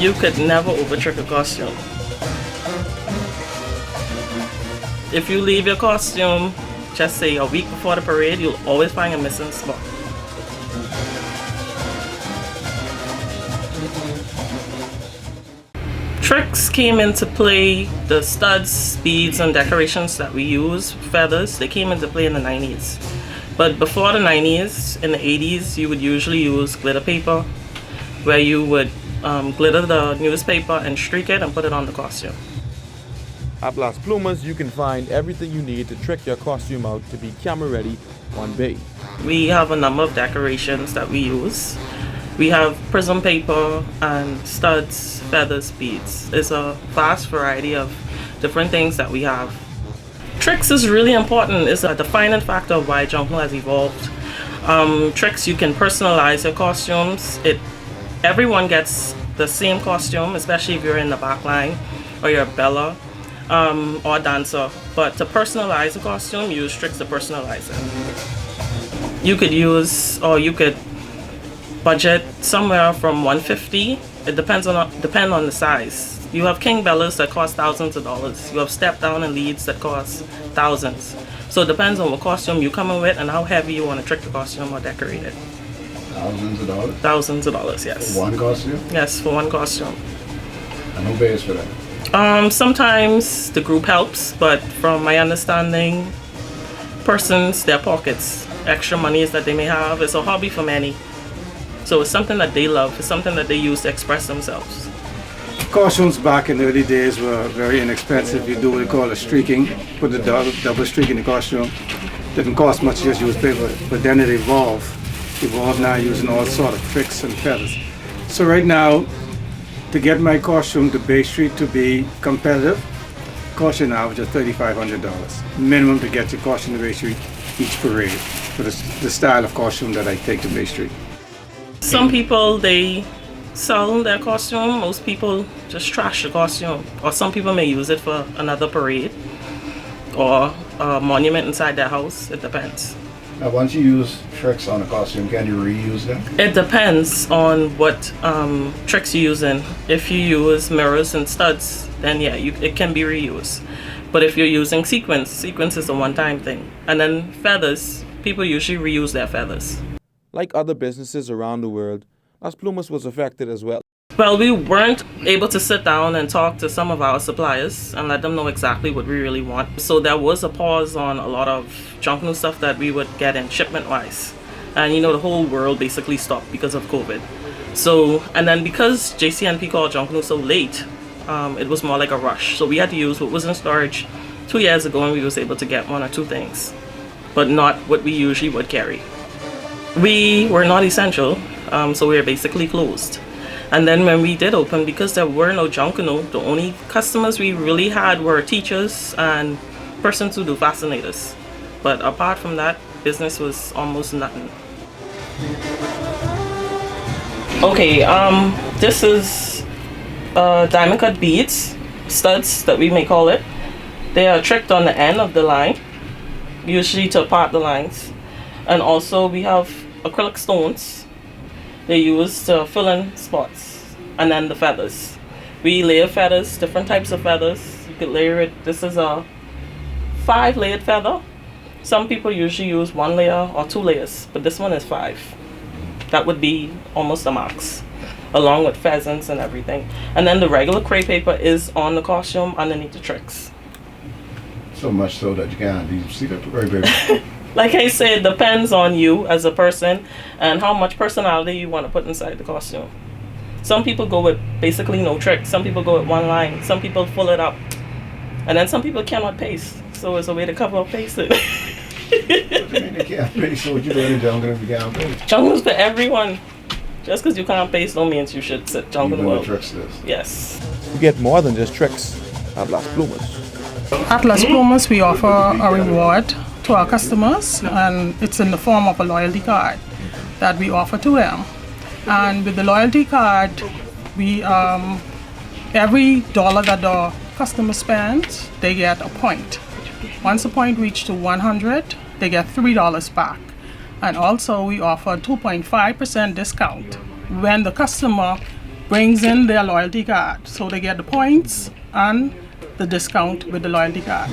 You could never over-trick a costume. If you leave your costume, just say a week before the parade, you'll always find a missing spot. Tricks came into play, the studs, beads, and decorations that we use, feathers, they came into play in the 90s. But before the 90s, in the 80s, you would usually use glitter paper, where you would glitter the newspaper and streak it and put it on the costume. At Las Plumas, you can find everything you need to trick your costume out to be camera ready on bay. We have a number of decorations that we use. We have prism paper and studs, feathers, beads. It's a vast variety of different things that we have. Tricks is really important. It's a defining factor of why Junkanoo has evolved. Tricks, you can personalize your costumes. Everyone gets the same costume, especially if you're in the back line or you're a Bella or a dancer. But to personalize a costume, use tricks to personalize it. You could use, or you could budget somewhere from $150. It depend on the size. You have King Bellas that cost thousands of dollars. You have step down and leads that cost thousands. So it depends on what costume you're coming with and how heavy you want to trick the costume or decorate it. Thousands of dollars? Thousands of dollars, yes. For one costume? Yes, for one costume. And who pays for that? Sometimes the group helps, but from my understanding, persons, their pockets, extra monies that they may have, it's a hobby for many. So it's something that they love, it's something that they use to express themselves. Costumes back in the early days were very inexpensive. You do what you call a streaking, put the double streak in the costume. Didn't cost much, just use paper, but then it evolved now using all sort of tricks and feathers. So right now, to get my costume to Bay Street to be competitive, costs you an average of $3,500 minimum to get your costume to Bay Street each parade for the style of costume that I take to Bay Street. Some people, they sell their costume. Most people just trash the costume. Or some people may use it for another parade or a monument inside their house. It depends. Now, once you use tricks on a costume, can you reuse them? It depends on what tricks you're using. If you use mirrors and studs, then yeah, it can be reused. But if you're using sequins is a one-time thing. And then feathers, people usually reuse their feathers. Like other businesses around the world, Las Plumas was affected as well. Well, we weren't able to sit down and talk to some of our suppliers and let them know exactly what we really want. So there was a pause on a lot of Junkanoo stuff that we would get in shipment-wise. And the whole world basically stopped because of COVID. So, and then because JCNP called Junkanoo so late, it was more like a rush. So we had to use what was in storage 2 years ago, and we was able to get one or two things, but not what we usually would carry. We were not essential, so we were basically closed. And then when we did open, because there were no Junkanoo, the only customers we really had were teachers and persons who do fascinators. But apart from that, business was almost nothing. Okay, this is diamond cut beads, studs that we may call it. They are tricked on the end of the line, usually to part the lines. And also we have acrylic stones. They use to fill in spots. And then the feathers. We layer feathers, different types of feathers. You could layer it. This is a 5-layered feather. Some people usually use 1 layer or 2 layers, but this one is 5. That would be almost a max, along with pheasants and everything. And then the regular crepe paper is on the costume underneath the tricks. So much so that you can't even see the crepe paper. Like I said, it depends on you as a person and how much personality you want to put inside the costume. Some people go with basically no tricks. Some people go with 1 line. Some people fill it up. And then some people cannot paste. So it's a way to cover up pasting. They can't paste, so what you doing in Junkanoo if you can't paste? Junkanoo's for everyone. Just because you can't paste don't mean you should sit Junkanoo. Even the tricks is. Yes. You get more than just tricks at Las Plumas. At Las Plumas, we offer a reward to our customers, and it's in the form of a loyalty card that we offer to them. And with the loyalty card, we every dollar that the customer spends, they get a point. Once a point reaches to 100, they get $3 back. And also we offer 2.5% discount when the customer brings in their loyalty card. So they get the points and the discount with the loyalty card.